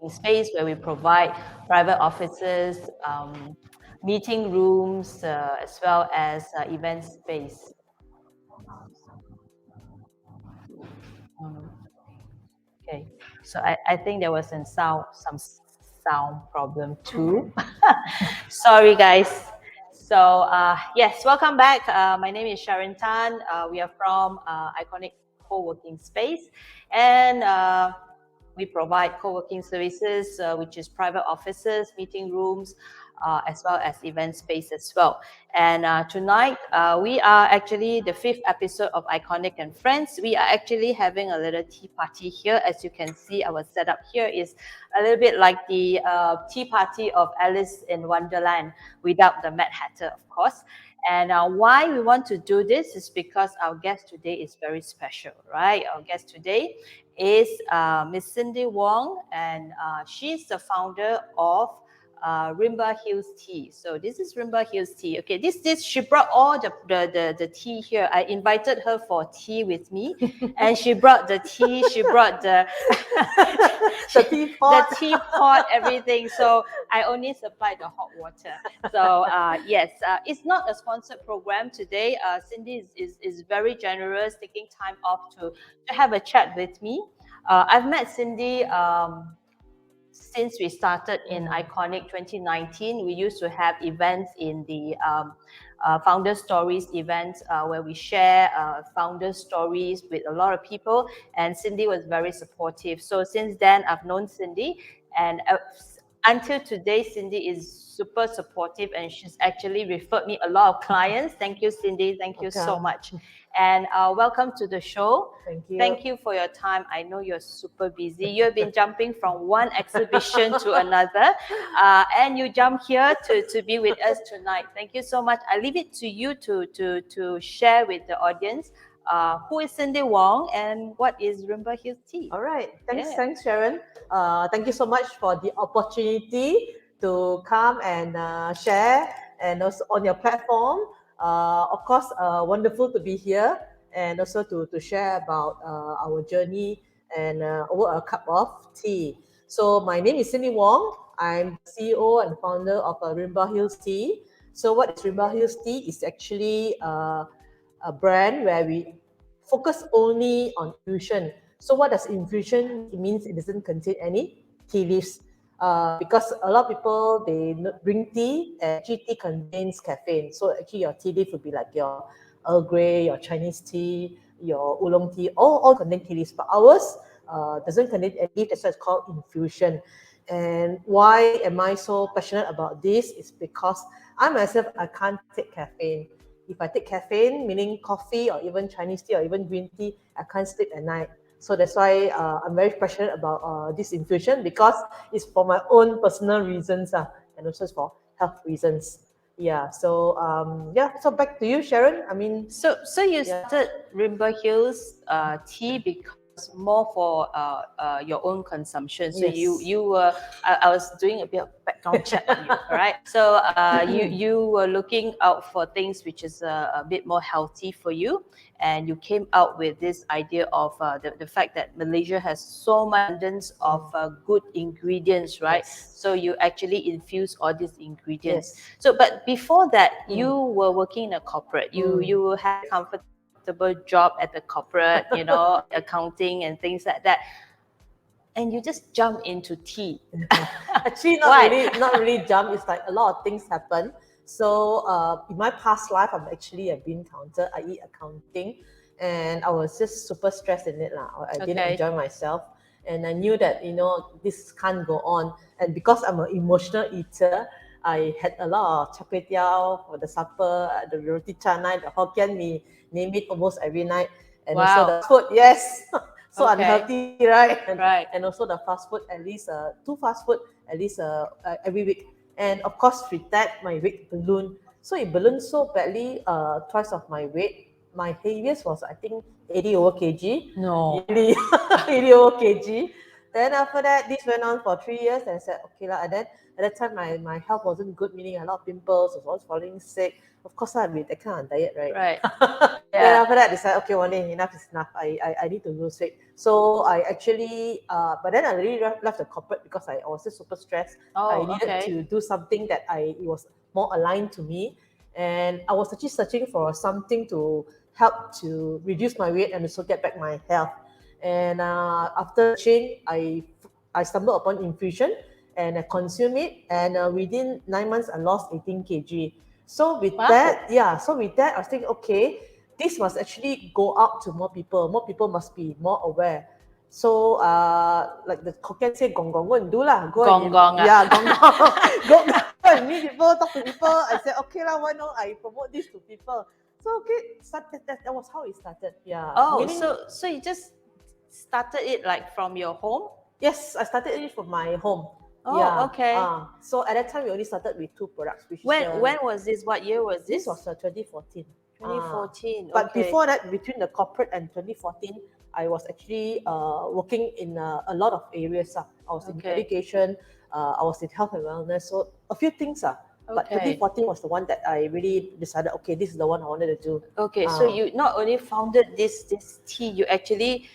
Co-working Space, where we provide private offices, meeting rooms, as well as event space. Okay, so I think there was some sound problem too. Sorry, guys. So yes, welcome back. My name is Sharon Tan. We are from Iconik Co Working Space, and we provide co-working services, which is private offices, meeting rooms, as well as event space as well. And tonight, we are actually the 5th episode of Iconik and Friends. We are actually having a little tea party here. As you can see, our setup here is a little bit like the tea party of Alice in Wonderland, without the Mad Hatter, of course. And why we want to do this is because our guest today is very special, right? Our guest today is Miss Ciinndey Wong, and she's the founder of Rhymba Hills Tea. So this is Rhymba Hills Tea. Okay, this she brought all the tea here. I invited her for tea with me, and she brought the tea. She brought the the teapot, everything. So I only supplied the hot water. So yes, it's not a sponsored program today. Ciinndey is very generous, taking time off to have a chat with me. I've met Ciinndey since we started in Iconik 2019. We used to have events in the Founder Stories events where we share founder stories with a lot of people, and Ciinndey was very supportive. So since then, I've known Ciinndey, and until today, Ciinndey is super supportive, and she's actually referred me a lot of clients. Thank you, Ciinndey. Thank you so much. And welcome to the show. Thank you. Thank you for your time. I know you're super busy. You've been jumping from one exhibition to another, and you jump here to be with us tonight. Thank you so much. I leave it to you to share with the audience who is Ciinndey Wong and what is Rhymba Hills Tea. All right. Thanks, Sharon. Thank you so much for the opportunity to come and share, and also on your platform. Of course, wonderful to be here, and also to share about our journey and over a cup of tea. So my name is Ciinndey Wong. I'm CEO and founder of Rhymba Hills Tea. So what is Rhymba Hills Tea? It's actually a brand where we focus only on infusion. So what does infusion? It means it doesn't contain any tea leaves. Because a lot of people, they drink tea, and actually tea contains caffeine. So actually your tea leaf would be like your Earl Grey, your Chinese tea, your oolong tea, all contain tea leaves. But ours doesn't contain any leaf. That's why it's called infusion. And why am I so passionate about this? Is because I myself, I can't take caffeine. If I take caffeine, meaning coffee or even Chinese tea or even green tea, I can't sleep at night. So that's why I'm very passionate about this infusion, because it's for my own personal reasons and also for health reasons. Yeah. So So back to you, Sharon. I mean, so you started Rhymba Hills Tea because more for your own consumption. So Yes. you were I was doing a bit of background check on you, right? So you were looking out for things which is a bit more healthy for you, and you came out with this idea of the fact that Malaysia has so much abundance of good ingredients, right? Yes. So you actually infuse all these ingredients. Yes. So, but before that, you were working in a corporate. You had a comfortable job at the corporate, accounting and things like that. And you just jump into tea. Actually, not really jump. It's like a lot of things happen. So in my past life, I'm actually a bean counter, i.e. accounting, and I was just super stressed in it. I didn't enjoy myself, and I knew that this can't go on. And because I'm an emotional eater, I had a lot of char kway teow for the supper, the roti canai, the Hokkien mee, name it, almost every night. And also the food, yes. So unhealthy, right? Right. And also the fast food, at least 2 fast food at least every week. And of course, with that, my weight ballooned. So it ballooned so badly, twice of my weight. My heaviest was, I think, 80 over kg. No. Really, 80 over kg. Then after that, this went on for 3 years, and I said, okay lah. And then at that time, my health wasn't good, meaning a lot of pimples, I was always falling sick. of course I'll be that kind of diet, right? Right. Then Yeah. after that, I decided, okay, one day enough is enough. I need to lose weight. So I actually, but then I really left the corporate because I was just super stressed. I Oh, needed okay. to do something that it was more aligned to me. And I was actually searching for something to help to reduce my weight and also get back my health. And after change, I stumbled upon infusion and I consumed it. And within 9 months, I lost 18 kg. So with Wow. that, yeah, so with that, I was thinking, okay, this must actually go out to more people. More people must be more aware. So, like the Hokkien say, gong gong, go and do lah. Go Gong and, gong, yeah, gong gong. Go and meet people, talk to people. I said, okay lah, why not I promote this to people? So, okay, that was how it started. Yeah. Oh, Meaning, so you just started it like from your home? yes, I started it from my home. Oh, Yeah. okay. So at that time, we only started with 2 products, which When is when was this? What year was this this? was 2014. 2014. But okay. before that, between the corporate and 2014, I was actually working in a lot of areas. I was in Okay. education, I was in health and wellness, so a few things. But Okay. 2014 was the one that I really decided, okay, this is the one I wanted to do. Okay, so you not only founded this tea, you actually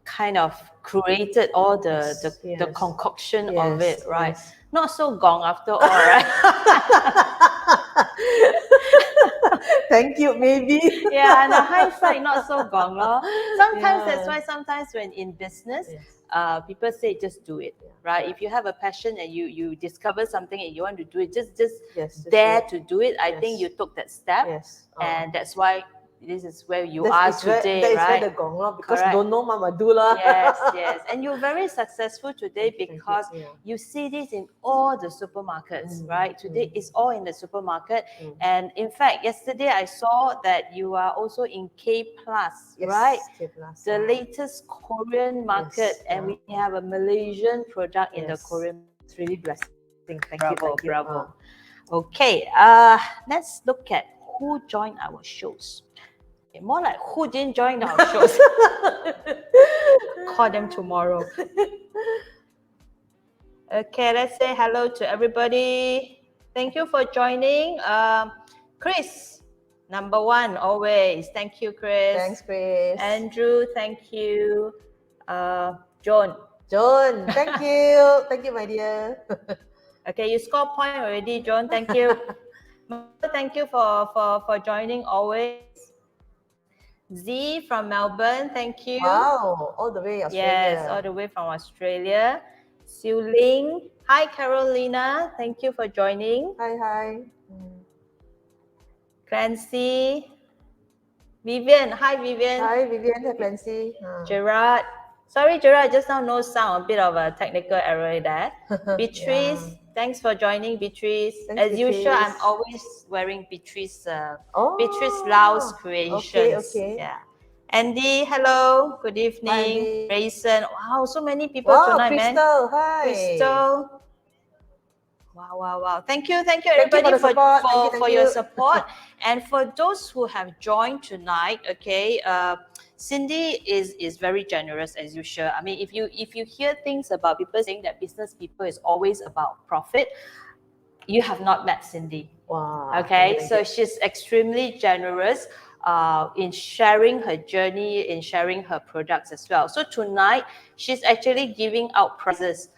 kind of created all the concoction of it, right? Yes. Not so gong after all, right? Thank you, maybe. Yeah, and the hindsight not so gong lor. Sometimes that's Yeah. why sometimes when in business, Yes. people say just do it, right? If you have a passion and you discover something and you want to do it, just Yes, just dare do to do it. I think you Yes. took that step, Yes. and that's why this is where you That are is where, today, that is right? where the gong lor, because Correct. don't know mama do lah. Yes, yes. And you're very successful today Thank you. because Yeah. you see this in all the supermarkets, right? Today it's all in the supermarket. And in fact, yesterday I saw that you are also in K Plus, Yes, right? K Plus, The latest Korean market, and we have a Malaysian product in the Korean. It's really blessing. Thank Bravo, you. bravo. Okay, let's look at who joined our shows. Okay, more like who didn't join our shows. Call them tomorrow. Okay, let's say hello to everybody. Thank you for joining. Chris, number 1 always. Thank you, Chris. Thanks, Chris. Andrew, thank you. Joan. Joan, thank you. Thank you, my dear. Okay, you score point already, Joan. Thank you. Thank you for joining always. Z from Melbourne, thank you. Wow, all the way Australia. Yes, all the way from Australia. Siu Ling. Hi, Carolina. Thank you for joining. Hi. Clancy. Vivian. Hi, Vivian. Hi, Vivian. Hi, Clancy. Gerard. Sorry, Gerard, just now no sound. A bit of a technical error there. Beatrice. Thanks for joining, Beatrice. Thanks, As usual, I'm Beatrice. always wearing Beatrice Lau's creations. Okay. Yeah. Andy, hello. Good evening. Andy. Rayson. Wow, so many people tonight, Crystal. man. Hi. Crystal. Wow. Thank you everybody for your support. And for those who have joined tonight, okay, Ciinndey is very generous as usual. I mean, if you hear things about people saying that business people is always about profit, you have not met Ciinndey. Wow. Okay, so she's extremely generous in sharing her journey, in sharing her products as well. So tonight, she's actually giving out prizes.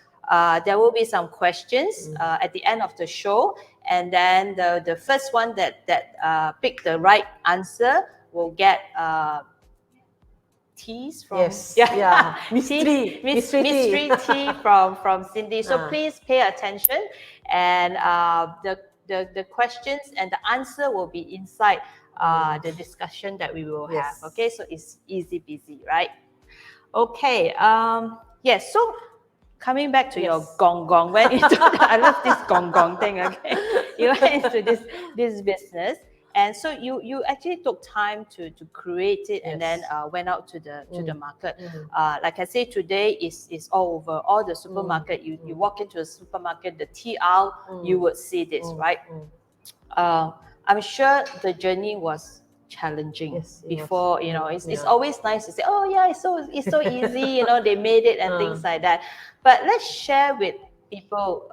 There will be some questions at the end of the show, and then the first one that pick the right answer will get teas from mystery tea from Ciinndey. So please pay attention, and the questions and the answer will be inside the discussion that we will have. Okay, so it's easy peasy, right? Okay. Yes. So coming back to your gong, went into I love this gong thing. Okay, you went into this business, and so you actually took time to create it, and then went out to the market. Like I say, today is all over all the supermarket. You walk into a supermarket, the tea aisle, you would see this, right? I'm sure the journey was challenging before. You know, it's always nice to say, oh yeah, it's so easy. You know, they made it and things like that. But let's share with people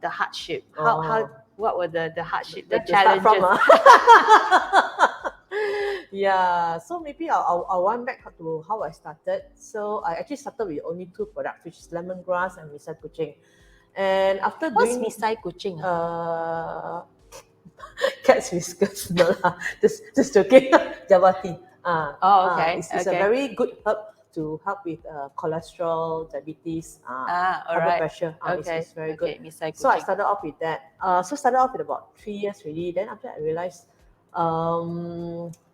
the hardship. How what were the hardship, the Where to start from, challenges? Yeah, so maybe I'll run back to how I started. So I actually started with only two products, which is lemongrass and misai kucing. And after What's doing misai kucing? cat's whiskers, no lah, just joking. Jawati. Oh, okay, It's a okay. very good herb to help with cholesterol, diabetes, All high blood right. pressure. Okay, It's very okay, good. misai So I kucing. started off with that. So started off with about 3 years really. Then after that I realized,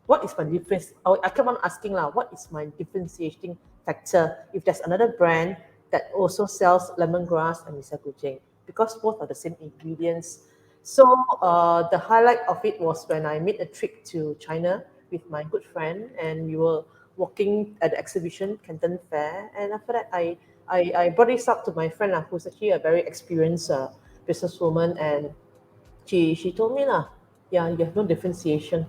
what is my difference? I kept on asking lah, what is my differentiating factor if there's another brand that also sells lemongrass and misai kucing, because both are the same ingredients. So the highlight of it was when I made a trip to China with my good friend, and we were walking at the exhibition, Canton Fair. And after that, I brought this up to my friend, who's actually a very experienced businesswoman, and she told me lah, yeah, you have no differentiation.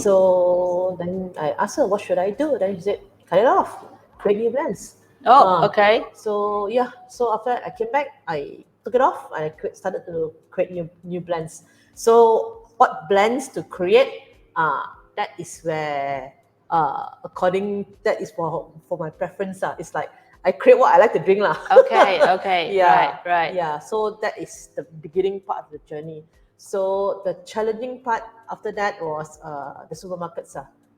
So then I asked her, what should I do? Then she said, cut it off, create new brands. Oh, okay. So yeah, so after I came back, I took it off and started to create new blends. So what blends to create? That is where that is for my preference. It's like I create what I like to drink lah. Okay, okay. Yeah, Right. yeah. So that is the beginning part of the journey. So the challenging part after that was the supermarkets.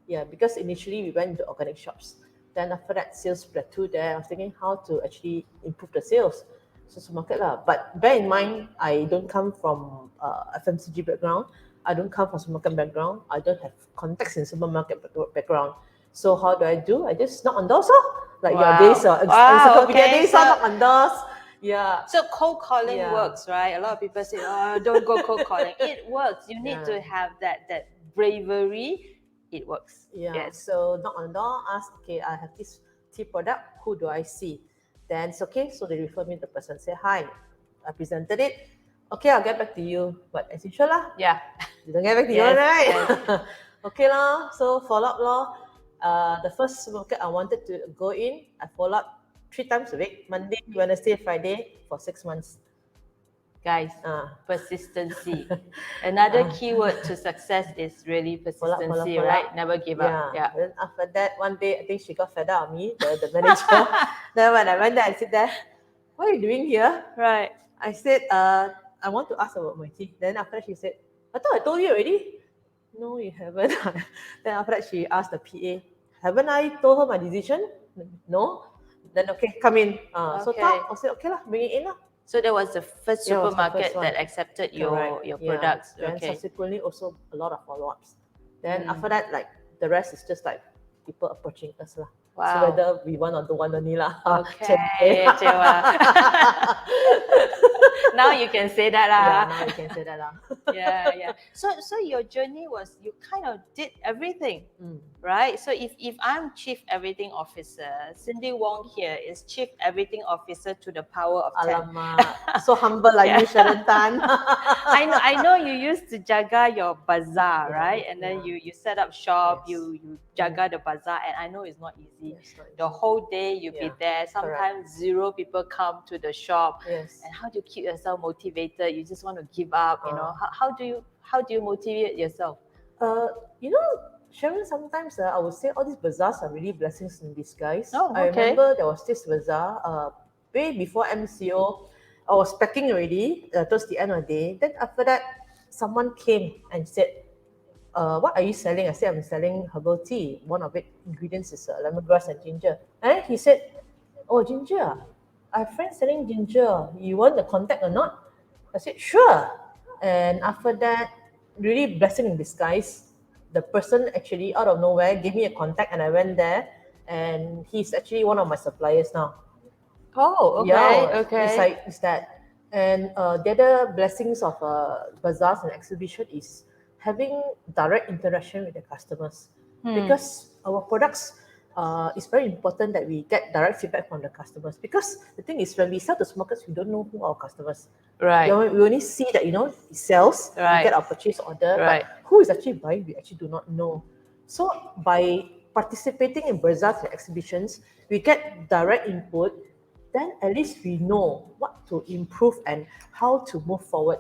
Yeah, because initially we went to organic shops. Then after that, sales plateau there. I was thinking how to actually improve the sales. So supermarket lah. But bear in mind, I don't come from FMCG background. I don't come from supermarket background. I don't have contacts in supermarket background. So how do? I just knock on doors, like your Wow. days, encyclopedia Okay, days, knock on doors. Yeah. So cold calling Yeah. works, right? A lot of people say, "Oh, don't go cold calling." It works. You need to Yeah. have that bravery. It works. Yeah. Yes. So knock on the door, ask, okay, I have this tea product. Who do I see? Then it's okay. So they refer me to the person. Say hi. I presented it. Okay, I'll get back to you. But as usual lah, Yeah. you don't get back to you, Yes, right? Okay lah. So follow up lah. The first supermarket I wanted to go in, I follow up 3 times a week, Monday, Wednesday, Friday for 6 months. Guys, persistency. Another keyword to success is really persistency, follow right? up. Never give up. Yeah. Then after that, one day, I think she got fed up of me, the manager. Then when I went there, I sit there, what are you doing here? Right. I said, I want to ask about my tea. Then after that, she said, I thought I told you already. No, you haven't. Then after that, she asked the PA, haven't I told her my decision? No. Then okay, come in. So Okay. talk. I said, okay lah, bring it in lah. So that was the first Yeah, it was the supermarket first one. that accepted your Correct. Yeah. products. Then Okay. subsequently also a lot of follow-ups. Then after that, like the rest is just like people approaching us lah. So Wow. whether we want or don't want only lah. Okay. Now you can say that lah. Yeah, now you can say that lah. Yeah. So your journey was, you kind of did everything, right? So if I'm Chief Everything Officer, Ciinndey Wong here is Chief Everything Officer to the power of 10. Alamak, so humble like you, Sharon Tan. I know you used to jaga your bazaar, Yeah, right? And then yeah. you set up shop, Yes. you jaga the bazaar, and I know it's not easy. Yes, not The easy. whole day you be Yeah, there. Sometimes 0 people come to the shop. Yes. And how do you keep yourself motivated? You just want to give up, you know? How do you motivate yourself? You know, Sharon, sometimes I would say all these bazaars are really blessings in disguise. Oh, I okay. remember there was this bazaar way before MCO. I was packing already towards the end of the day. Then after that, someone came and said, what are you selling? I said, I'm selling herbal tea. One of it ingredients is lemongrass and ginger. And he said, oh, ginger. I have friends selling ginger. You want the contact or not? I said, sure. And after that, really blessing in disguise. The person actually out of nowhere gave me a contact, and I went there, and he's actually one of my suppliers now. Oh, okay, Yeah, okay. it's that. And the other blessings of bazaars and exhibition is having direct interaction with the customers, because our products, it's very important that we get direct feedback from the customers, because the thing is, when we sell to supermarkets, we don't know who our customers. Right. We only see that, it sells, Right. we get our purchase order, Right. but who is actually buying, we actually do not know. So by participating in bazaars and exhibitions, we get direct input, then at least we know what to improve and how to move forward.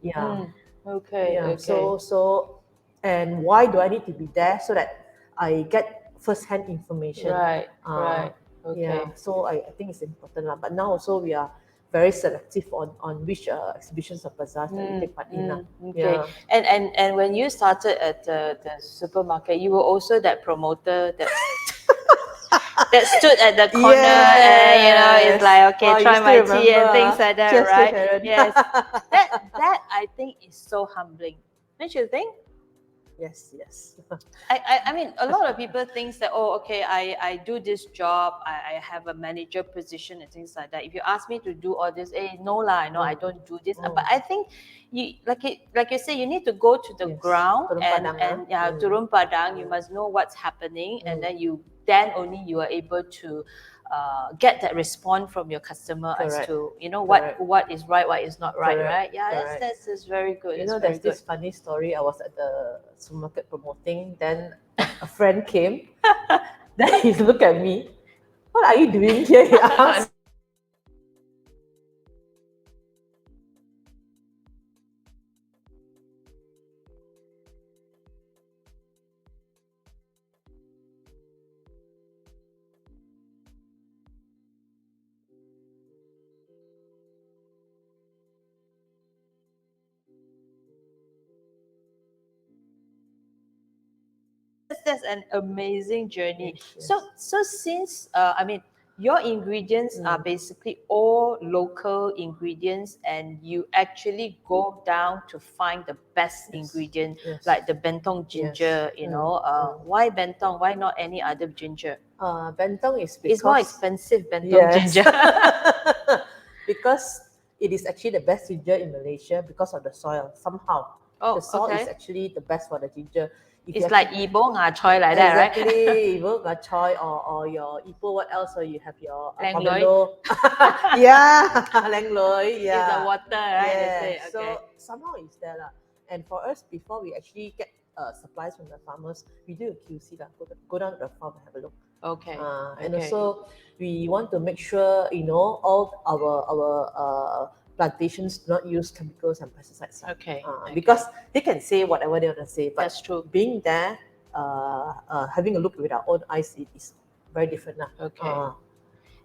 Yeah. Okay. Yeah. Okay. And why do I need to be there so that I get first-hand information? Right. Uh, Right. Okay. yeah. So I think it's important lah. But now also we are very selective on which exhibitions or bazaars that we take part in lah. Okay. Yeah. And when you started at the supermarket, you were also that promoter that stood at the corner and it's like, okay, Wow, you try still my tea and remember, things like that, Cheers to right? Sharon. Yes. That I think is so humbling. Don't you think? Yes, yes. I mean, a lot of people think that, oh, okay, I do this job, I have a manager position and things like that. If you ask me to do all this, no lah, no, I don't do this. But I think you like you say, you need to go to the Yes, ground turun and padang, turun padang. You must know what's happening, and then only you are able to get that response from your customer as Correct. to Correct. what is right, what is not right, Correct. right? Yeah, Correct. that's very good. You It's know, very there's this funny story. I was at the supermarket promoting. Then a friend came. Then he looked at me. What are you doing here? He asked. That's an amazing journey. Yes, So since I mean, your ingredients are basically all local ingredients, and you actually go down to find the best ingredient, Yes. like the bentong ginger. Yes. Why bentong? Why not any other ginger? Bentong is because It's more expensive, bentong ginger. because it is actually the best ginger in Malaysia because of the soil. Somehow, Oh, the soil is okay. actually the best for the ginger. If It's you like Ibo Nga Choi like that, right? exactly, Ivo choy or your Ipo, what else? Or you have your Lang pomelo. Yeah, lang loy. It's Yeah. the water, right? They Yeah. say. Okay. So somehow it's there lah. And for us, before we actually get supplies from the farmers, we do a QC lah. Go down to the farm and have a look. Okay. And Okay. also we want to make sure all our plantations do not use chemicals and pesticides. Okay. Because they can say whatever they want to say, but That's true. being there, having a look with our own eyes, it is very different now. Okay.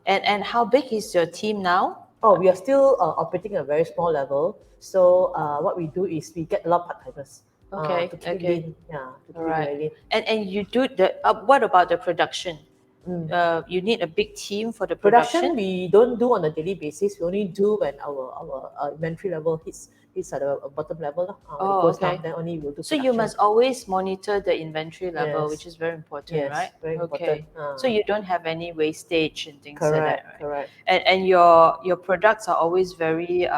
And how big is your team now? Oh, we are still operating at a very small level. So what we do is we get a lot of part-timers. Okay. To keep it Okay. lean. Yeah, to keep All it right. very lean. And you do the what about the production? You need a big team for the Production production. we don't do on a daily basis. We only do when our inventory level hits at the bottom level. When it goes down, then only we'll do So you production. must always monitor the inventory level, Yes. which is very important, Yes, right? very Okay. important. So you don't have any wastage and things like Correct, that, right? correct. And your products are always very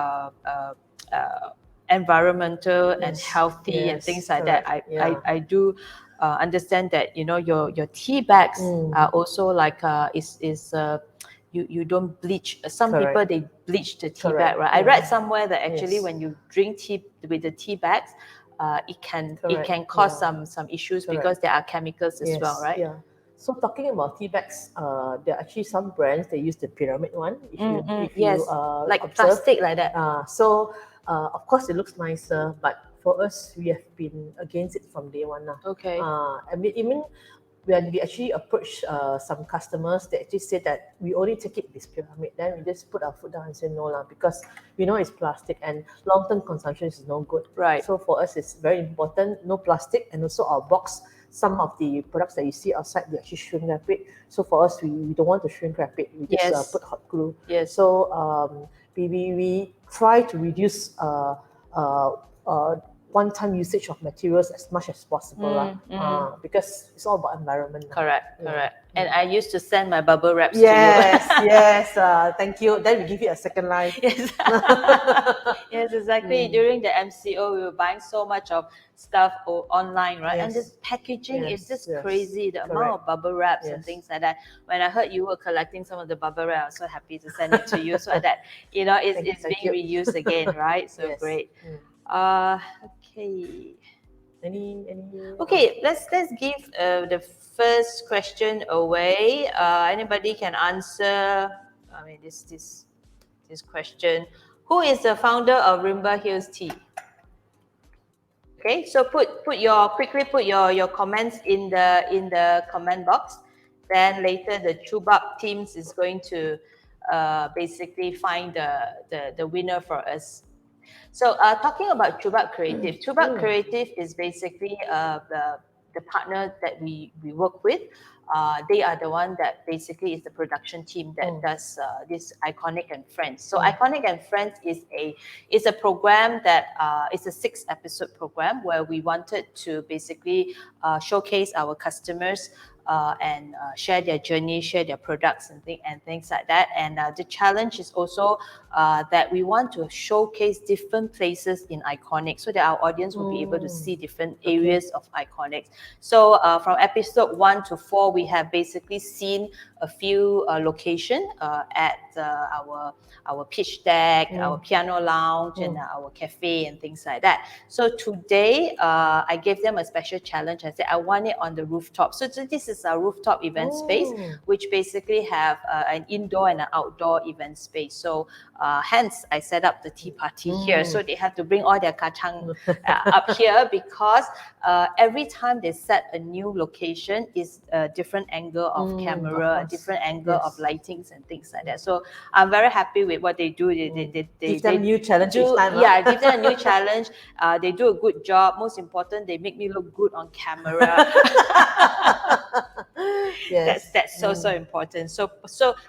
environmental and Yes, healthy and yes, things like that. correct, yeah. I do understand that your tea bags are also like you don't bleach. Some Correct. people they bleach the tea Correct, bag, right? I yeah. read somewhere that actually Yes. when you drink tea with the tea bags, it can Correct, cause yeah. some issues Correct. because there are chemicals as Yes, well, right? yeah. So talking about tea bags, there are actually some brands they use the pyramid one. If Yes, you like observe, plastic like that. Of course it looks nicer, but for us we have been against it from day one now. Okay. I mean, even when we actually approach some customers, they actually say that we only take it this pyramid. Then we just put our foot down and say no lah, because we know it's plastic and long-term consumption is no good. Right. So for us, it's very important, no plastic, and also our box. Some of the products that you see outside, we actually shrink wrap it. So for us, we don't want to shrink wrap it. We just Yes. put hot glue. Yes. So we try to reduce one-time usage of materials as much as possible because it's all about environment. Correct, Yeah. correct. And I used to send my bubble wraps Yes, to you. yes. Thank you. Then we give it a second life. Yes. Yes, exactly. During the MCO, we were buying so much of stuff online, right? And Yes. this packaging is Yes, just yes. crazy. The amount Correct. of bubble wraps and Yes. things like that. When I heard you were collecting some of the bubble wrap, I was so happy to send it to you so that it's Thank being you. reused again, right? So Yes. great. Okay. Any Okay, let's give the first question away. Anybody can answer. I mean, this question. Who is the founder of Rhymba Hills Tea? Okay, so quickly put your comments in the comment box. Then later the Choobub teams is going to basically find the winner for us. So talking about Choobub Creative, Choobub Creative is basically the partner that we work with. They are the one that basically is the production team that does this Iconik and Friends. So Iconik and Friends is a program that is a 6-episode program where we wanted to basically showcase our customers and share their journey, share their products and things like that. And the challenge is also that we want to showcase different places in Iconik so that our audience will be able to see different areas of Iconik. So from episode 1 to 4, we have basically seen a few locations at our pitch deck, our piano lounge, and our cafe and things like that. So today, I gave them a special challenge. I said I want it on the rooftop. So this is a rooftop event space, which basically have an indoor and an outdoor event space. So hence, I set up the tea party here. So they have to bring all their kacang up here because every time they set a new location is a different angle of camera, a different angle of lightings and things like that. So I'm very happy with what they do. They give them new challenge do, each time. Yeah, give them a new challenge. They do a good job. Most important, they make me look good on camera. Yes. That's so important. So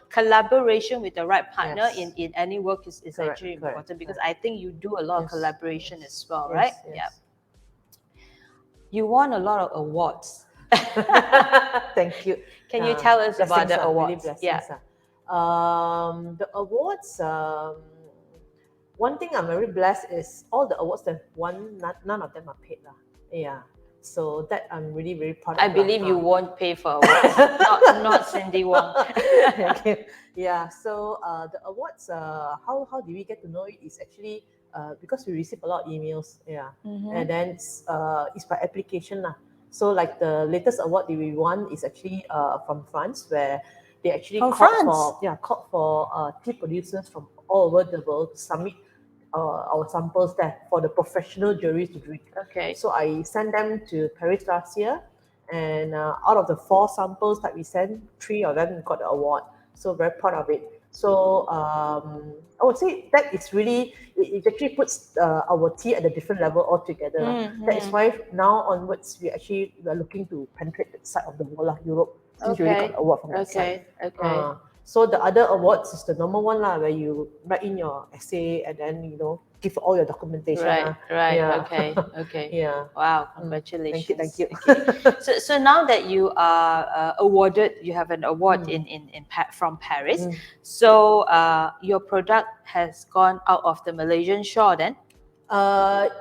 collaboration with the right partner in any work is actually important because I think you do a lot of collaboration as well, right? Yeah. You won a lot of awards. Thank you. Can you tell us about the awards? Really the awards. One thing I'm very blessed is all the awards that won. None of them are paid, Yeah. So that I'm really very proud of. I believe you won't pay for awards. not Ciinndey Wong. Okay. Yeah. So the awards. How do we get to know it? Is actually because we receive a lot of emails. Yeah. And then it's by application lah. So like the latest award that we won is actually from France, where they actually called for tea producers from all over the world to submit our samples there for the professional juries to drink. Okay. So I sent them to Paris last year, and out of the 4 samples that we sent, 3 of them got the award. So very proud of it. So I would say that it's really, it actually puts our tea at a different level altogether. That is why now onwards we are looking to penetrate that side of the world, Europe. Since we already got the award from that side. So the other awards is the normal one lah, where you write in your essay and then give all your documentation. Right. Yeah. Okay. Yeah. Wow. Congratulations. Thank you. Okay. So now that you are awarded, you have an award from Paris. So your product has gone out of the Malaysian shore then?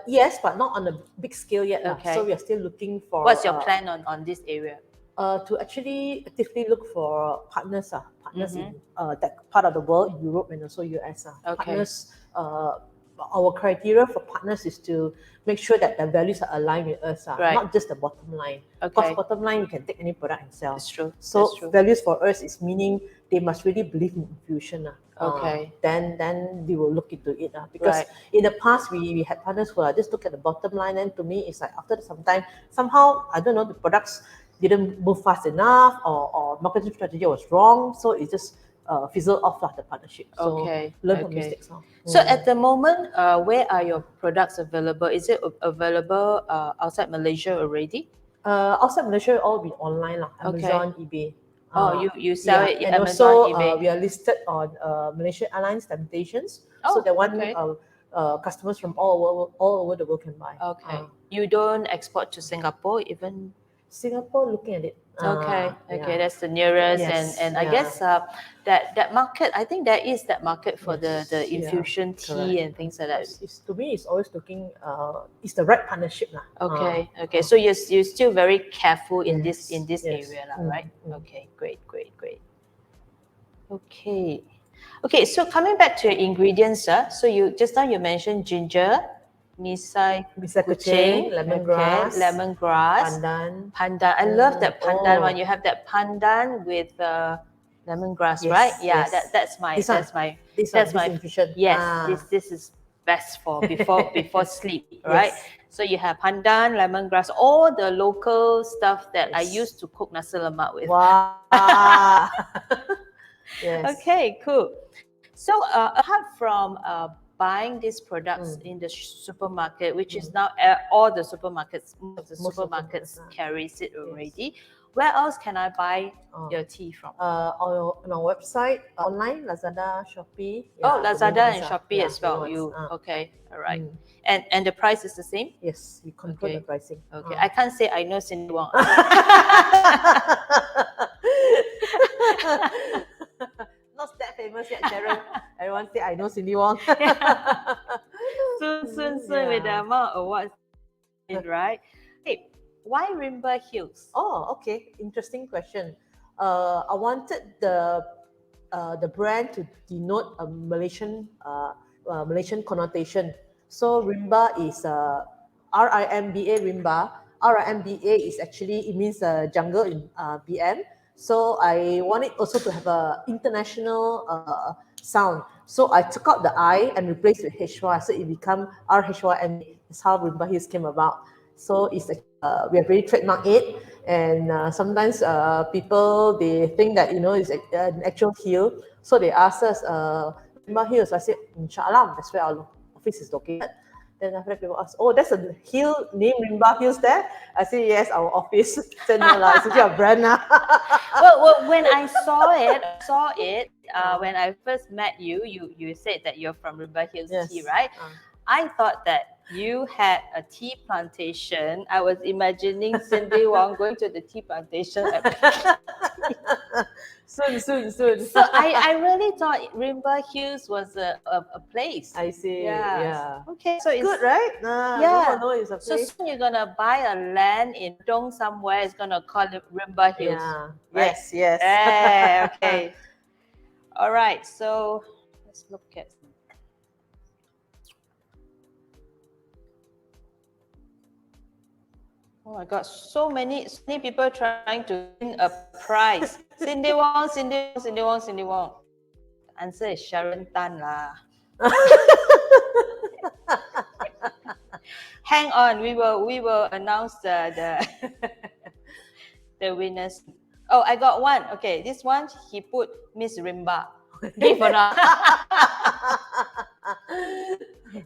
Yes, but not on a big scale yet. Okay. So we are still looking for. What's your plan on this area? To actually actively look for partners in that part of the world, Europe and also US. Partners, our criteria for partners is to make sure that the values are aligned with us, not just the bottom line. Because bottom line, you can take any product and sell. That's true. So values for us is meaning they must really believe in infusion. Then they will look into it. Because in the past, we had partners who just look at the bottom line, and to me, it's like after some time, somehow, I don't know, the products didn't move fast enough, or marketing strategy was wrong, so it just fizzled off the partnership. So learn from mistakes. So at the moment, where are your products available? Is it available outside Malaysia already? Outside Malaysia, all be online, Amazon, eBay. You sell it and Amazon, also, eBay. we are listed on Malaysia Airlines Temptations, so that one customers from all over the world can buy. Okay. You don't export to Singapore even? Singapore, looking at it. Okay, that's the nearest, and I guess that market. I think there is that market for the infusion tea and things like that. To me, it's always looking. It's the right partnership, Okay. So you're still very careful in this area, right? Okay, great. Okay. So coming back to your ingredients, so you just now you mentioned ginger, misai kucing, lemongrass, pandan. I love that pandan one. You have that pandan with lemongrass, Yes, right? Yeah, yes. that's my This one. that's my This that's one, my this infusion. yes. This is best for before sleep, right? Yes. So you have pandan, lemongrass, all the local stuff that I Yes. used to cook nasi lemak with. Wow. Yes. Okay, cool. So apart from buying these products in the supermarket, which is now all the supermarkets, most of the Most of them, supermarkets yes. carries it already. Where else can I buy your tea from? On our website, online, Lazada, Shopee. Oh, the main Lazada ones and are- Shopee yeah, as main well. ones. You okay? All right. And the price is the same. Yes, we control the Okay. pricing. Okay. I can't say I know Ciinndey Wong. Not that famous yet, Sharon. Everyone say I know Ciinndey Wong. soon with the amount of awards, right? Hey, why Rhymba heels? Oh, okay. Interesting question. I wanted the brand to denote a Malaysian connotation. So Rhymba is RIMBA Rhymba. RIMBA is actually, it means jungle in BM. So I want it also to have a international sound. So I took out the I and replaced with HY. So it become RHYMA. That's how Rhymba Hills came about. So it's we have really trademarked it, and sometimes people they think that it's an actual hill, so they ask us Rhymba Hills. I said Inshallah, that's where our office is located. Then after that, people ask, oh, that's a hill named Rhymba Hills there? I say yes, our office. Said no lah, it's actually a brand now. well, when I saw it when I first met you, you said that you're from Rhymba Hills Tea, right? I thought that you had a tea plantation. I was imagining Ciinndey Wong going to the tea plantation. Soon. So I really thought Rhymba Hills was a place. I see. Yeah. Yeah. Okay, so it's Good, right? yeah. No, it's a So place. soon you're gonna buy a land in Dong somewhere. It's gonna call it Rhymba Hills. Yeah. Right? Yes. Yeah, okay. All right. So let's look at. Oh my God, so many people trying to win a prize. Ciinndey Wong. The answer is Sharon Tan lah. Hang on, we will announce the the winners. Oh, I got one. Okay, this one he put Miss Rhymba. Give or not?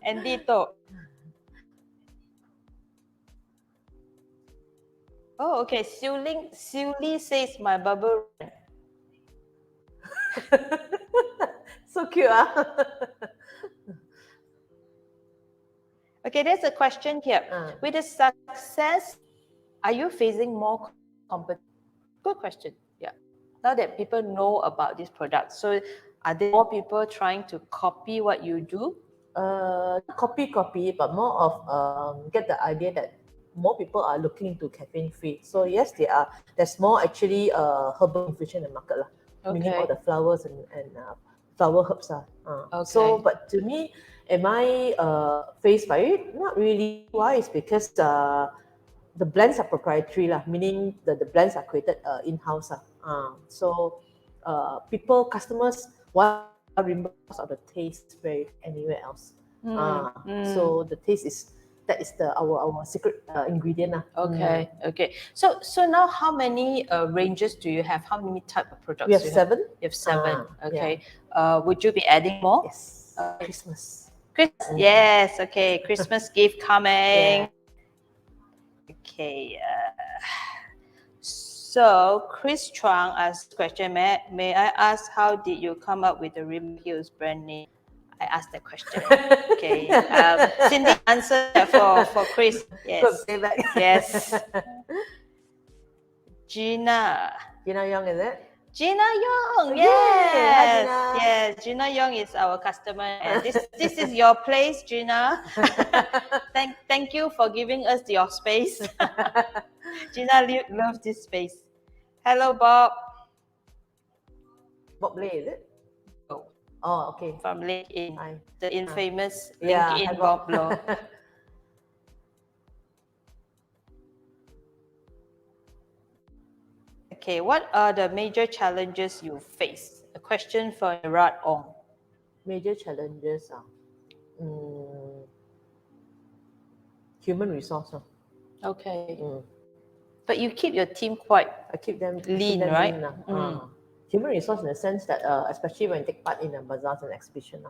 And Dito. Oh, okay. Siu Li says my bubble. So cute, Okay, there's a question here. With the success, are you facing more competition? Good question. Yeah. Now that people know about this product, so are there more people trying to copy what you do? Copy, but more of get the idea that more people are looking into caffeine free. So yes, there's more actually herbal infusion in the market lah. Meaning all the flowers and flower herbs are. So, but to me, am I faced by it? Not really. Why? It's because the blends are proprietary lah. Meaning the blends are created in-house so customers want Rhymba because of the taste very anywhere else. So the taste is our secret ingredient. Okay. So now how many ranges do you have? How many type of products? We have 7. You have 7. Okay. Yeah. Would you be adding more? Yes. Christmas. Yes. Okay. Christmas gift coming. Okay. So Chris Chuang asked question. May I ask how did you come up with the Rhymba Hills brand name? I asked that question. Okay. Ciinndey answer for Chris. Yes. Yes. Gina Young, is it? Gina Young, yes. Yes, Gina Young is our customer, and this is your place, Gina. Thank you for giving us your space. Gina loves this space. Hello, Bob. Bob Lay, is it? Oh, okay. From LinkedIn, the infamous LinkedIn Bob Law. Okay, what are the major challenges you face? A question for Rad Ong. Major challenges human resource. Okay. But you keep your team quite I keep them lean, right? Human resource in the sense that especially when you take part in the bazaars and exhibition.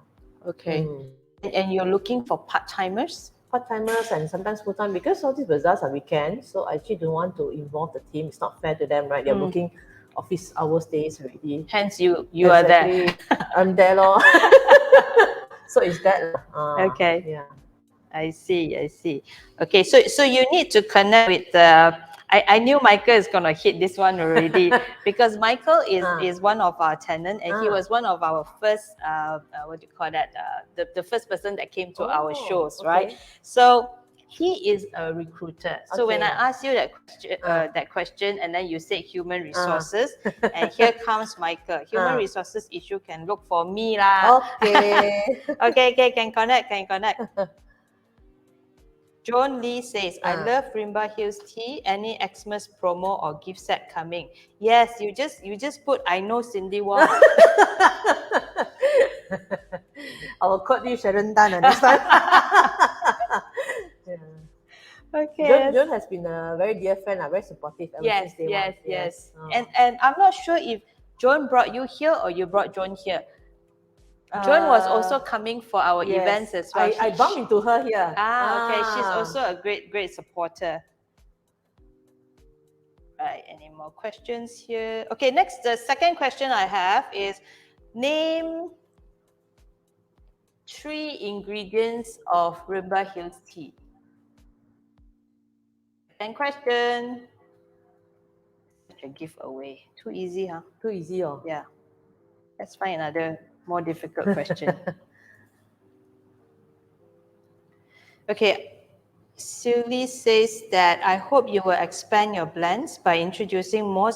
Okay. And you're looking for part-timers? Part-timers and sometimes full-time, because all these bazaars are weekends, so I actually don't want to involve the team. It's not fair to them, right? They're working office hours days already. Hence, you are there. I'm there, lor. So it's that. Okay. Yeah. I see. Okay, so you need to connect with the. I knew Michael is gonna hit this one already because Michael is one of our tenants and he was one of our first what do you call that the first person that came to our shows, right? So he is a recruiter. So when I asked you that question and then you said human resources and here comes Michael. Human resources issue can look for me lah. Okay. okay, can connect. John Lee says, I love Rhymba Hills tea. Any Xmas promo or gift set coming? Yes, you just put I know Ciinndey Wong. I will quote you Sharon Tan next time. Okay. John has been a very dear friend, very supportive ever since day one. Yes. And I'm not sure if John brought you here or you brought John here. Joan was also coming for our events as well. I bumped into her here. Okay. She's also a great supporter. Right. Any more questions here? Okay. Next, the second question I have is name 3 ingredients of Rhymba Hills tea. Second question. Such a giveaway. Too easy, huh? Too easy, oh. Yeah. Let's find another more difficult question. Okay. Sully says that I hope you will expand your blends by introducing more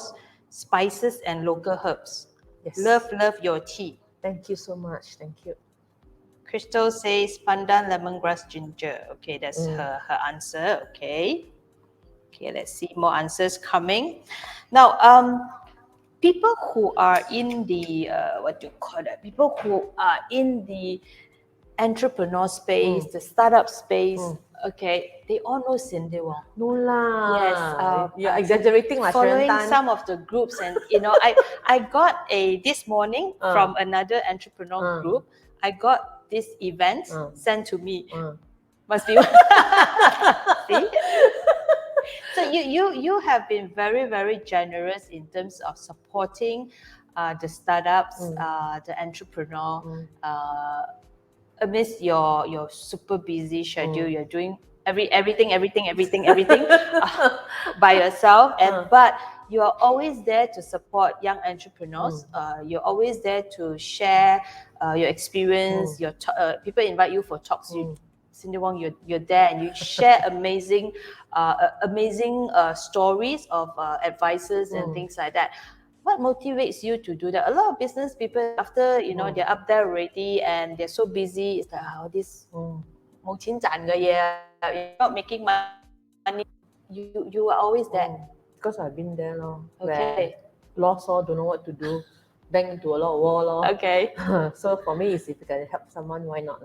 spices and local herbs. Yes. Love your tea. Thank you so much. Thank you. Crystal says pandan, lemongrass, ginger. Okay, that's her answer. Okay, let's see more answers coming. Now, people who are in the what do you call that? People who are in the entrepreneur space, the startup space. Okay, they all know Ciinndey Wong. No lah. Yes, you're exaggerating, like following some of the groups, and I got this morning from another entrepreneur group. I got this event sent to me. Must be. See? So you have been very generous in terms of supporting the startups, the entrepreneur. Amidst your super busy schedule, you're doing everything by yourself, but you are always there to support young entrepreneurs. You're always there to share your experience. Your people invite you for talks. Ciinndey Wong, you're there and you share amazing stories of advices and things like that. What motivates you to do that? A lot of business people, after they're up there already and they're so busy, it's like, this 冇錢賺嘅嘢, you're not making money. You are always there. Because I've been there, Okay. Lost or don't know what to do, bang into a lot of wall. Okay. So for me, if you can help someone, why not?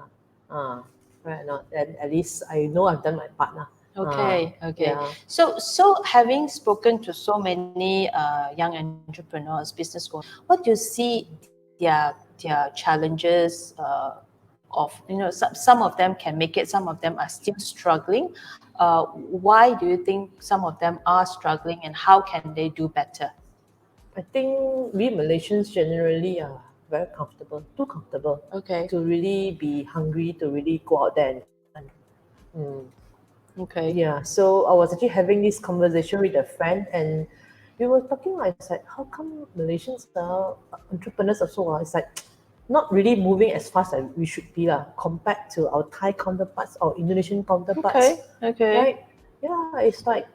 Right, not. And at least I know I've done my part. Okay. Yeah. So having spoken to so many young entrepreneurs, business owners, what do you see their challenges of some of them can make it, some of them are still struggling. Why do you think some of them are struggling and how can they do better? I think we Malaysians generally are very comfortable, too comfortable. Okay. To really be hungry, to really go out there and Okay. Yeah, so I was actually having this conversation with a friend and we were talking, I said, how come Malaysians entrepreneurs also it's like not really moving as fast as we should be compared to our Thai counterparts or Indonesian counterparts. Okay. Right? Yeah, it's like,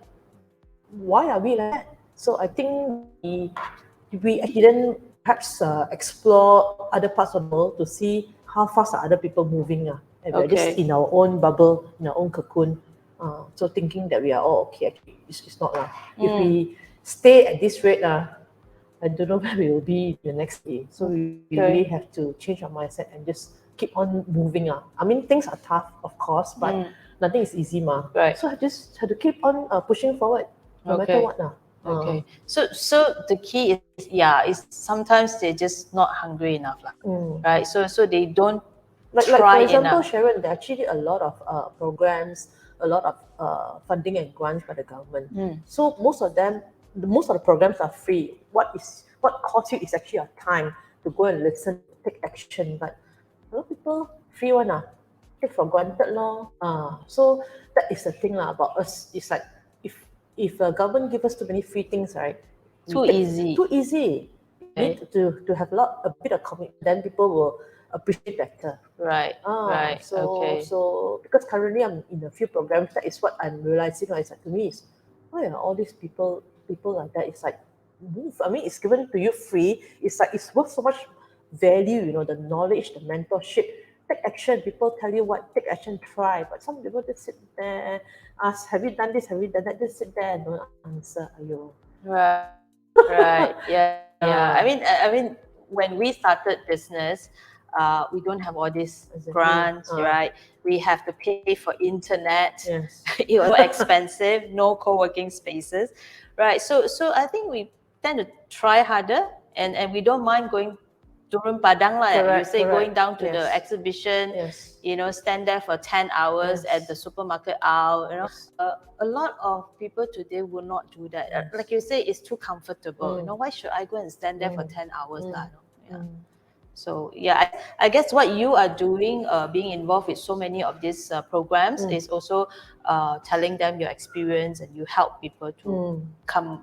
why are we like that? So I think we didn't perhaps explore other parts of the world to see how fast are other people moving. And we're just in our own bubble, in our own cocoon. So thinking that we are all okay, actually, it's not. If we stay at this rate, I don't know where we will be the next day. So we really have to change our mindset and just keep on moving. I mean, things are tough, of course, but nothing is easy, ma. Right. So I just have to keep on pushing forward, no matter what. Okay. So the key is sometimes they're just not hungry enough, right? So they don't like try for example, enough. Sharon, there are actually a lot of programs, a lot of funding and grants by the government. So most of the programs are free. What costs you is actually your time to go and listen, take action. But a lot of people free one take for granted so that is the thing about us. It's like if the government give us too many free things, right? Too easy. Too easy. Okay. Need to have a bit of commitment, then people will appreciate better. Right. Right. Okay. So because currently I'm in a few programs, that is what I'm realizing. It's like to me is why are all these people like that? It's like move. I mean, it's given to you free. It's like it's worth so much value. You know, the knowledge, the mentorship. Take action. People tell you what. Take action. Try. But some people just sit there, ask, "Have you done this? Have you done that?" Just sit there and don't answer. Ayo. Right. Right. Yeah. Yeah. I mean, when we started business, we don't have all these grants, right? We have to pay for internet. Yes. It was expensive. No co-working spaces, right? So I think we tend to try harder, and we don't mind going turun padang lah. You say going down to the exhibition, stand there for 10 hours at the supermarket aisle. A lot of people today will not do that. Like you say, it's too comfortable. Why should I go and stand there for 10 hours lah? So I guess what you are doing, being involved with so many of these programs, is also telling them your experience, and you help people to come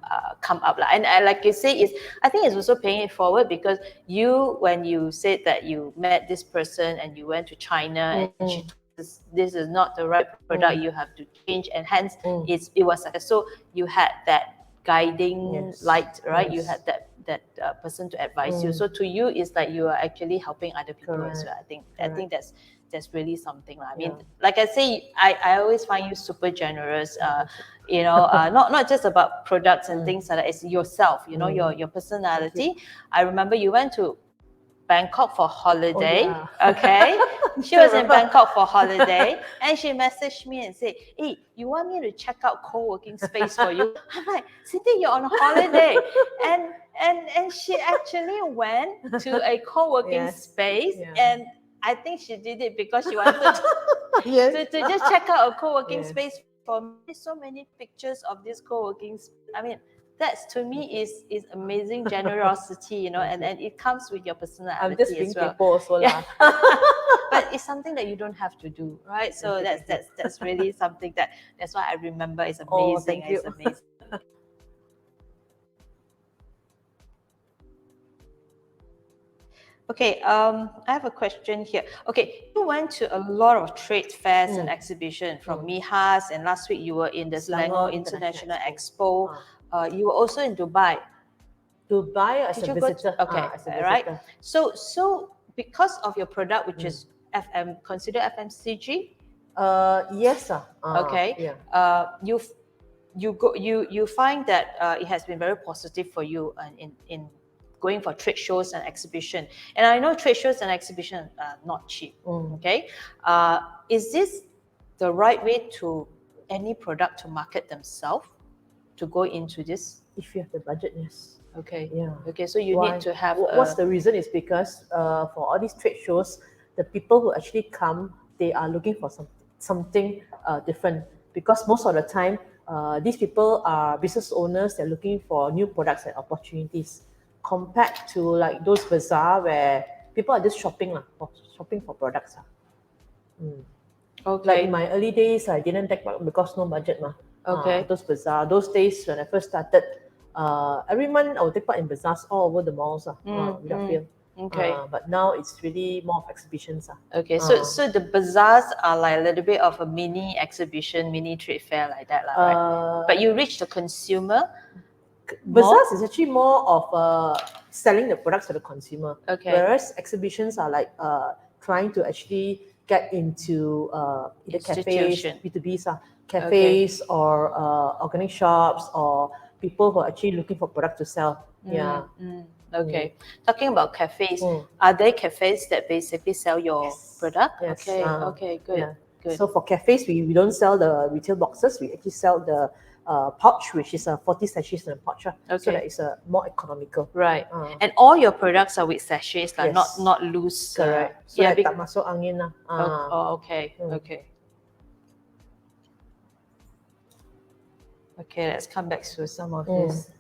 up. And like you say, I think it's also paying it forward, because when you said that you met this person and you went to China and she told this is not the right product, you have to change, and hence it was successful. So you had that guiding light, right? You had that person to advise you. So to you, it's like you are actually helping other people as well. I think that's really something. I mean, like I say, I always find you super generous. Not just about products and things like that. It's yourself. Your personality. I remember you went to Bangkok for holiday. Okay. She was in Bangkok for holiday, and she messaged me and said, "Hey, you want me to check out co-working space for you?" I'm like, "Ciinndey, you're on a holiday." And she actually went to a co-working space, and I think she did it because she wanted to just check out a co-working space for me. So many pictures of this co-working space. I mean, that's to me is amazing generosity, and it comes with your personality. I'm just being as well. Also But it's something that you don't have to do, right? So that's really something that's why I remember. It's amazing. Thank you. It's amazing. Okay, I have a question here. Okay, you went to a lot of trade fairs and exhibitions from MIHAS, and last week you were in the Selangor International Expo. You were also in Dubai. Dubai as a visitor. Okay, right. So because of your product, which is considered FMCG. Yes, okay. Yeah. You find that it has been very positive for you in going for trade shows and exhibition. And I know trade shows and exhibition are not cheap. Okay. Is this the right way to any product to market themselves, to go into this? If you have the budget, yes. Okay. Yeah. Okay. So you need to have. What's the reason? Is because for all these trade shows, the people who actually come, they are looking for something different. Because most of the time, these people are business owners. They're looking for new products and opportunities, compared to like those bazaar where people are just shopping for products. Okay. Like in my early days, I didn't take part because no budget. Okay. Those bazaar, those days when I first started, every month I would take part in bazaars all over the malls without fail. Okay. But now it's really more of exhibitions. Okay, so the bazaars are like a little bit of a mini exhibition, mini trade fair like that, right? But you reach the consumer. Bazaars is actually more of selling the products to the consumer. Okay. Whereas exhibitions are like trying to actually get into either cafes, B2Bs, cafes or organic shops or people who are actually looking for product to sell. Yeah. Okay. Talking about cafes, Mm. are there cafes that basically sell your product? Yes. Okay. Okay. Good. Yeah. Good. So for cafes, we don't sell the retail boxes. We actually sell the pouch, which is 40 sachets in a pouch. So Okay. that is more economical. Right. And all your products are with sachets, like Yes. not loose. Correct. So yeah. that tak masuk angin lah. Okay. Okay. Okay. Let's come back to some of these.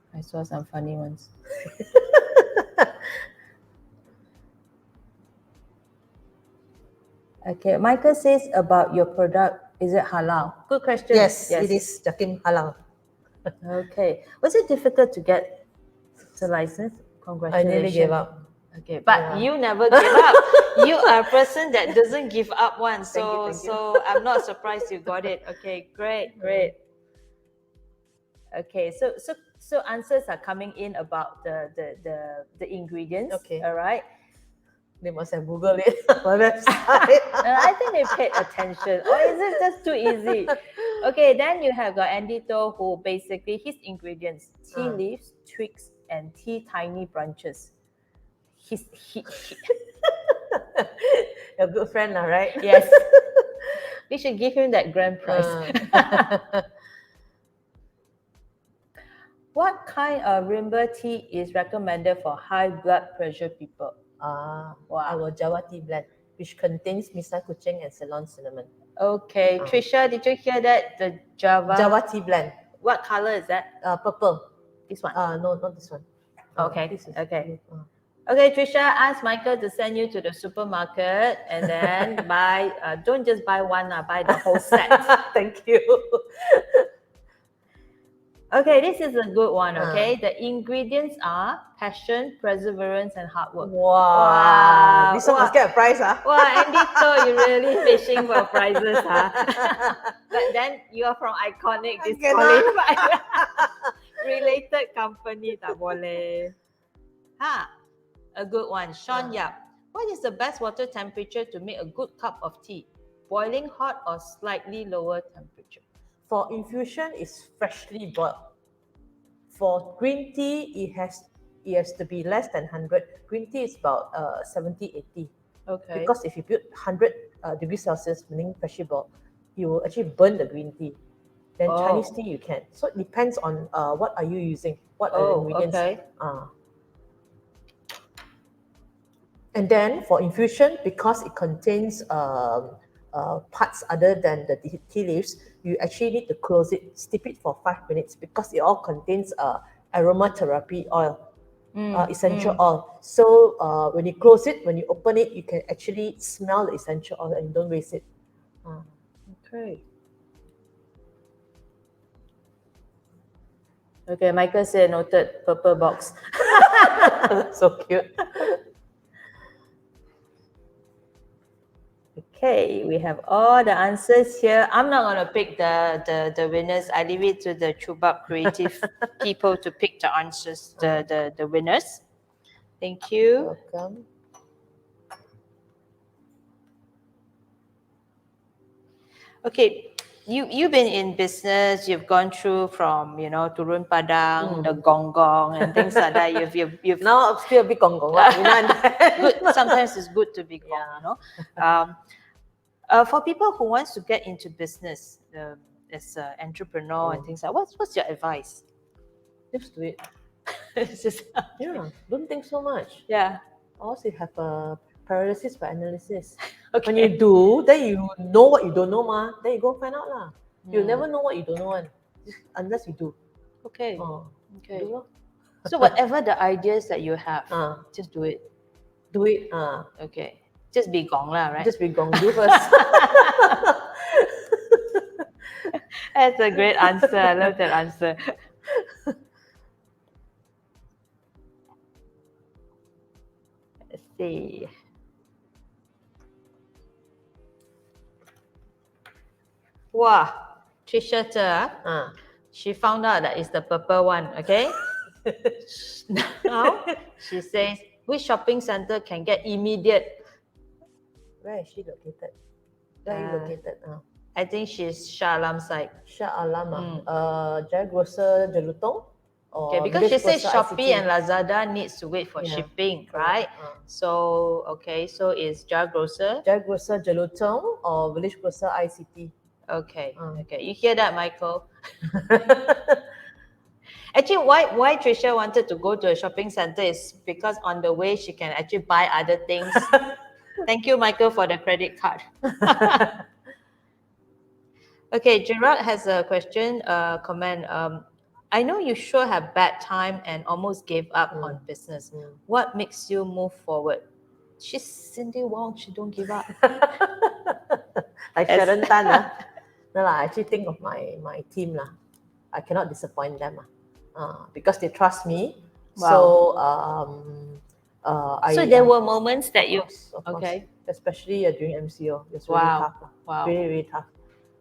I saw some funny ones. Okay, Michael says about your product, is it halal? Good question. Yes, it is Jakim halal. Okay. Was it difficult to get the license? I Congratulations. nearly gave up. Okay, but you never give up. You are a person that doesn't give up once. So, Thank you. so I'm not surprised you got it. Okay, great. Okay, so answers are coming in about the ingredients. Okay. All right. They must have Googled it on my website. I think they paid attention. Or is it just too easy? Okay, then you have got Andy To, who basically his ingredients: tea leaves, twigs, and tea tiny branches. He Your good friend, right? yes. We should give him that grand prize. What kind of Rhymba tea is recommended for high blood pressure people? Our Java tea blend, which contains misa kucing and Ceylon cinnamon. Okay, Trisha, did you hear that? The Java tea blend. What color is that? Purple. This one. No, not this one. Okay. This is Okay. Okay, Trisha, ask Michael to send you to the supermarket and then buy. Don't just buy one, buy the whole set. Thank you. Okay, this is a good one. Okay, the ingredients are passion, perseverance, and hard work. Wow. This one must get a prize, Wow, Andy To, you're really fishing for prizes, But then you are from Iconik, disqualified. Related company, tak boleh. A good one. Sean Yap. What is the best water temperature to make a good cup of tea? Boiling hot or slightly lower temperature? For infusion, it's freshly boiled. For green tea, it has to be less than 100. Green tea is about 70, 80. Okay. Because if you put 100 degrees Celsius, meaning freshly boiled, you will actually burn the green tea. Then Chinese tea you can. So it depends on what are you using, what are the ingredients. Okay. And then for infusion, because it contains parts other than the tea leaves, you actually need to close it, steep it for 5 minutes because it all contains aromatherapy oil, essential oil. So when you close it, when you open it, you can actually smell the essential oil and you don't waste it. Okay. Okay, Michael said noted, purple box. So cute. Okay, we have all the answers here. I'm not going to pick the winners. I leave it to the Choobub Creative people to pick the answers, the winners. Thank you. Welcome. Okay, you've been in business. You've gone through from turun padang, the gong gong, and things like that. You've Now I'm still a bit gong gong. Good. Sometimes it's good to be gong. For people who wants to get into business as an entrepreneur and things like, what's your advice? Just do it. Just, don't think so much. Yeah. Also, you have a paralysis by analysis. Okay. When you do, then you know what you don't know, Then you go find out lah. You'll never know what you don't know unless you do. Okay. Okay. Do so whatever the ideas that you have, just do it. Do it. Okay. Just be gong lah, right? Just be gong. Do first. That's a great answer. I love that answer. Let's see. Wow, Trisha, she found out that it's the purple one. Okay. Now she says, which shopping center can get immediate? Where is she located? Where are you located? I think she's Shah Alam side. Shah Alam, Jaya Grocer Jelutong, Okay, or because she Village says Grocer Shopee ICT. and Lazada needs to wait for Yeah, shipping, right? correct. So okay, so it's Jar Grocer. Jaya Grocer Jelutong or Village Grocer ICT. Okay, okay. You hear that, Michael? Actually, why Trisha wanted to go to a shopping center is because on the way she can actually buy other things. Thank you, Michael, for the credit card. Okay, Gerard has a question, comment. I know you sure have bad time and almost gave up on business. What makes you move forward? She's Ciinndey Wong. She don't give up. Like Yes. Sharon Tan, no lah, I actually think of my team lah. I cannot disappoint them because they trust me. Wow. So So there were moments that you of course, okay. especially during MCO, it's really Wow. tough. Wow. Really, really tough.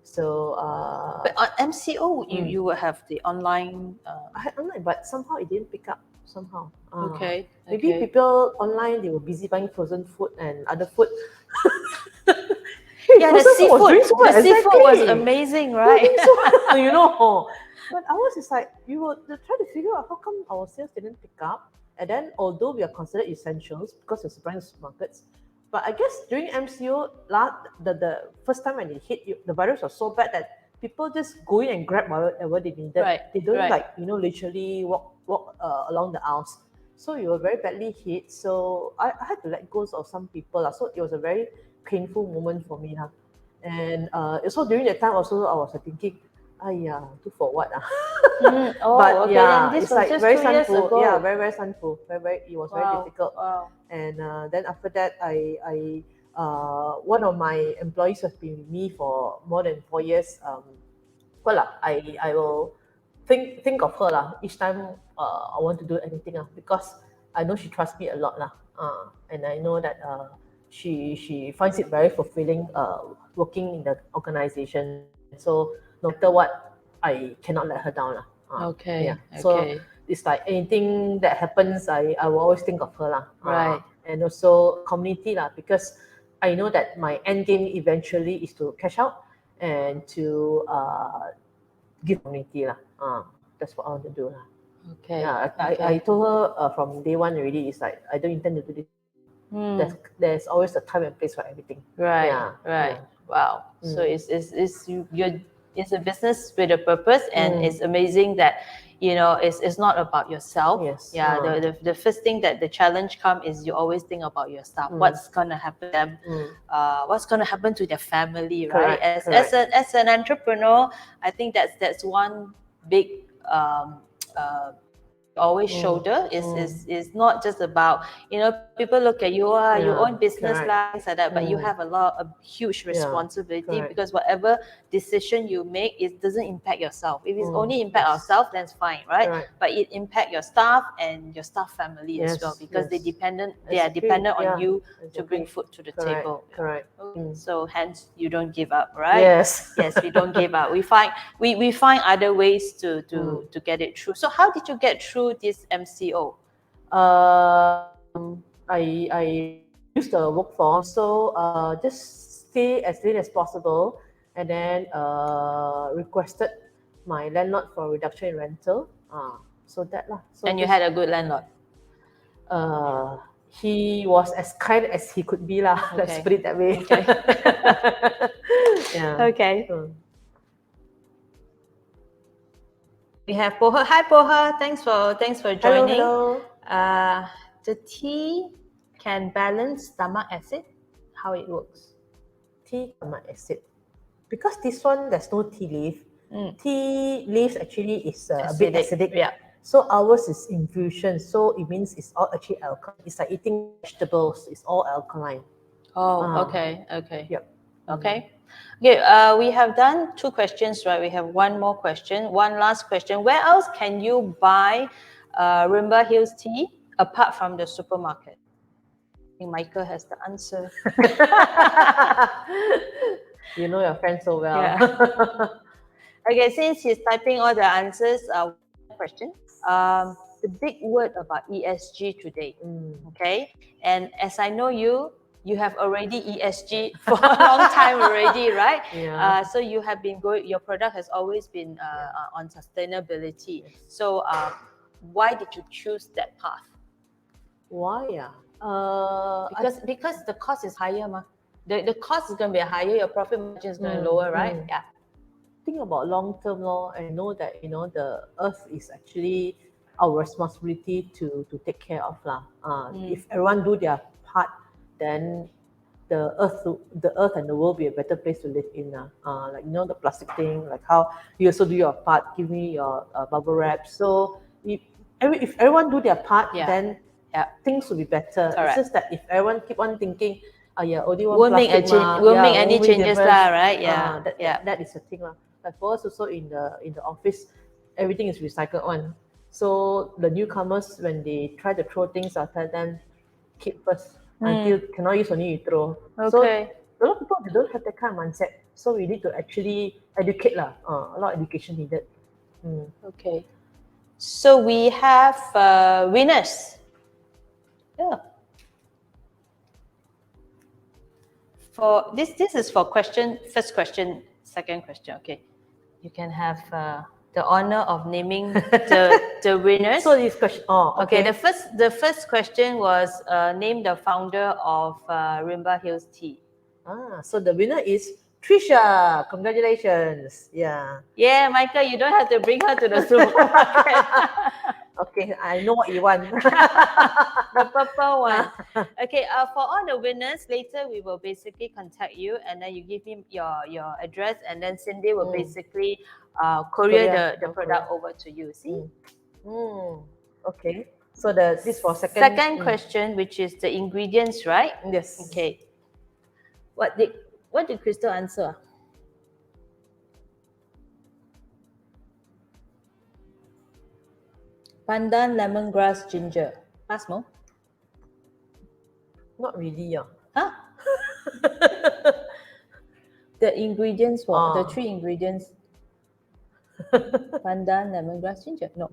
So But on MCO, you will have the online. I had online, but somehow it didn't pick up. Somehow, Okay. maybe okay. people online they were busy buying frozen food and other food. Yeah, the frozen food was seafood. doing so well, The seafood was exactly. amazing, We're right? doing so well, you know. But ours is like we were trying to figure out how come our sales didn't pick up. And then although we are considered essentials because we're supplying supermarkets, but I guess during MCO, the first time when it hit you, the virus was so bad that people just go in and grab whatever they needed. Right, They don't right. like literally walk along the aisles. So we were very badly hit. So I had to let go of some people. So it was a very painful moment for me. And so during that time also I was thinking, do for what? Oh, But okay. yeah, Then this it's was like just very 2 years sunful. ago. Yeah, very, very sunful. It was very Wow. difficult. Wow. And then after that, one of my employees has been with me for more than 4 years. I will think of her each time I want to do anything because I know she trusts me a lot and I know that she finds it very fulfilling working in the organization. So no matter what, I cannot let her down Okay. Yeah. So Okay. it's like anything that happens, I will always think of her Right. and also community because I know that my end game eventually is to cash out and to give community that's what I want to do Okay. Yeah, Okay. I told her from day one already. It's like I don't intend to do this. There's always a time and place for everything. Right. Yeah. Right. Yeah. Wow. So it's a business with a purpose, and it's amazing that it's not about yourself. Yes. Yeah. The first thing that the challenge come is you always think about your staff. What's gonna happen to them? What's gonna happen to their family? Right. Correct. As an entrepreneur, I think that's one big always shoulder is not just about people look at you you own business correct. things like that, but you have a huge responsibility correct. because whatever decision you make, it doesn't impact yourself. If it's only impact ourselves, then it's fine, right? Correct. But it impact your staff and your staff family as well, because they are dependent on you to bring food to the table. Correct. So hence you don't give up, right? Yes. Yes, we don't give up. We find other ways to get it through. So how did you get through this MCO? I reduced the workforce, so just stay as late as possible, and then requested my landlord for reduction in rental. So that lah. So And you had a good landlord. He was as kind as he could be lah. Let's Okay. put it that way. Okay. Yeah. Okay. We have Poha. Hi Poha, thanks for joining. Hello. The tea can balance stomach acid. How it works? Tea stomach acid. Because this one there's no tea leaf. Tea leaves actually is a bit acidic. Yeah. So ours is infusion. So it means it's all actually alkaline. It's like eating vegetables. It's all alkaline. Oh, okay. Yep. Okay. Okay, we have done 2 questions, right? We have one more question, one last question. Where else can you buy Rhymba Hills tea apart from the supermarket? I think Michael has the answer. You know your friend so well. Yeah. Okay, since he's typing all the answers, question. The big word about ESG today. Okay, and as I know you, you have already ESG for a long time already, right? Yeah. So you have been going, your product has always been on sustainability. Yes. So why did you choose that path? Why? Yeah. Because the cost is higher, ma. The cost is going to be higher, your profit margin is going to lower, right? Yeah. Think about long term law and know that the earth is actually our responsibility to take care of lah. If everyone do their part, then the earth and the world be a better place to live in. Like the plastic thing, like how you also do your part, give me your bubble wrap. So if everyone do their part, Yeah. then things will be better. Correct. It's just that if everyone keep on thinking, only one Won't make plastic, won't make any changes lah, right? Yeah. that is the thing lah. Like for us also in the office, everything is recycled one. So the newcomers, when they try to throw things, I'll tell them keep first until cannot use, only you throw. Okay. So a lot of people, they don't have that kind of mindset. So we need to actually educate lah. A lot of education needed. Okay. So we have winners. Yeah. For this is for first question, second question. Okay, you can have the honor of naming the winners. So this question, okay. The first question was name the founder of Rhymba Hills Tea. So the winner is Trisha. Congratulations. Yeah. Yeah, Michael, you don't have to bring her to the supermarket. Okay, I know what you want. The purple one. Okay, for all the winners, later we will basically contact you and then you give me your address and then Ciinndey will basically courier the product over to you. See? Okay. So this for second question, which is the ingredients, right? Yes. Okay. What did Crystal answer? Pandan, lemongrass, ginger. Pasmo? Not really, Huh? The ingredients the 3 ingredients. Pandan, lemongrass, ginger. No.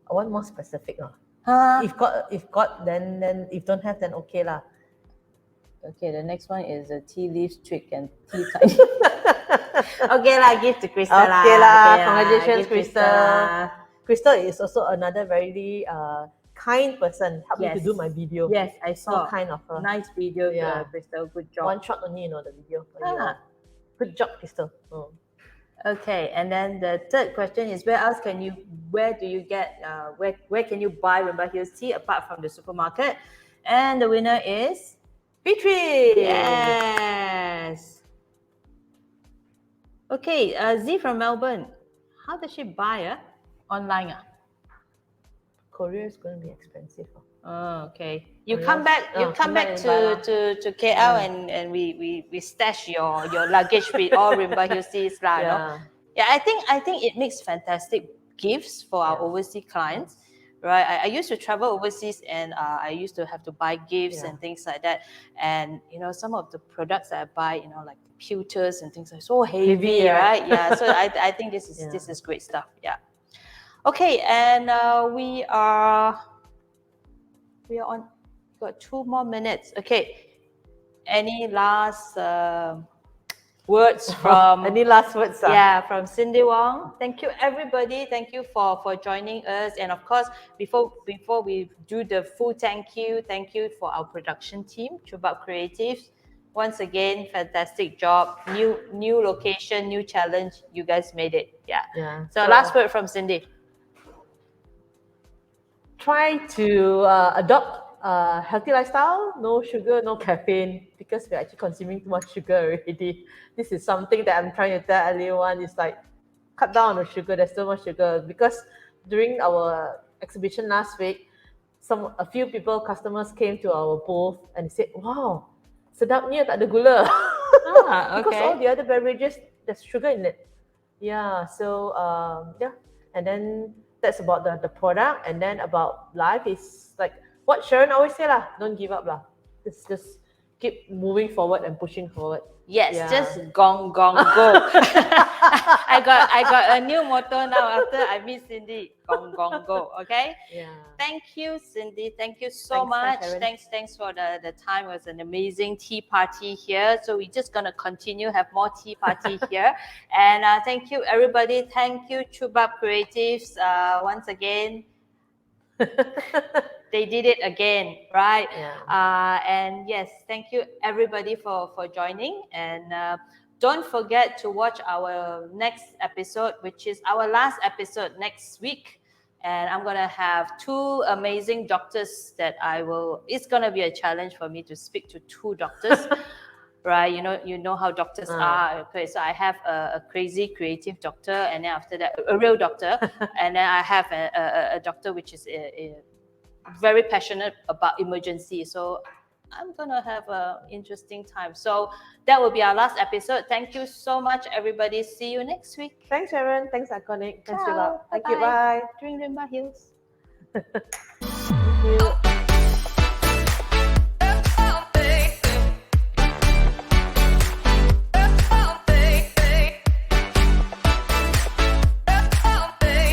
I want more specific. Huh? If got, then if don't have, then okay lah. Okay, the next one is the tea leaves, twig, and tea time. Okay lah, give to Crystal lah. Okay lah, Okay congratulations, give Crystal. Crystal is also another very kind person. Helped me to Yes. do my video. Yes, I saw. So kind of her. Nice video, Yeah. Crystal. Good job. One shot only, the video. Good job, Crystal. Okay, and then the third question is where do you get where can you buy Rhymba Hills Tea apart from the supermarket? And the winner is Beatrice. Yes. Okay, Z from Melbourne. How does she buy online? Korea is going to be expensive. Oh, okay. You come back to KL and we stash your luggage with all Rhymba Hills Teas lah. No? Yeah, I think it makes fantastic gifts for our overseas clients. Right, I used to travel overseas and I used to have to buy gifts and things like that. And some of the products that I buy, like pewters and things like so heavy, right? Yeah, so I think this is great stuff. Yeah. Okay, and we are on. Got 2 more minutes. Okay. Any last words from any last words? Yeah, from Ciinndey Wong. Thank you, everybody. Thank you for joining us. And of course, before we do the full thank you for our production team, Choobub Creatives. Once again, fantastic job. New location, new challenge. You guys made it. Yeah. So last word from Ciinndey. Try to adopt a healthy lifestyle, no sugar, no caffeine, because we're actually consuming too much sugar already. This is something that I'm trying to tell everyone. It's like, cut down on the sugar. There's so much sugar. Because during our exhibition last week, a few customers came to our booth and said, wow, sedapnya tak ada gula. Because all the other beverages, there's sugar in it. Yeah, so and then that's about the product. And then about life is like what Sharon always say lah, don't give up lah. Just keep moving forward and pushing forward. Yes, Yeah. just gong gong go. I got a new motto now after I meet Ciinndey. Gong gong go. Okay. Yeah. Thank you, Ciinndey. Thank you so much. Sharon. Thanks for the time. It was an amazing tea party here. So we're just gonna continue have more tea party here. And thank you everybody. Thank you Choobub Creatives. Once again, they did it again, right? Yeah. And yes, thank you everybody for joining. And don't forget to watch our next episode, which is our last episode next week. And I'm gonna have two amazing doctors that I will. It's gonna be a challenge for me to speak to two doctors. Right, you know how doctors are. Okay, so I have a crazy creative doctor, and then after that a real doctor, and then I have a doctor which is very passionate about emergency. So I'm gonna have an interesting time. So that will be our last episode. Thank you so much, everybody. See you next week. Thanks, Sharon. Thanks, Iconik. Thanks, Ciao. Choobub. Thank you. Bye-bye. Bye. Drink Rhymba Hills. Thank you.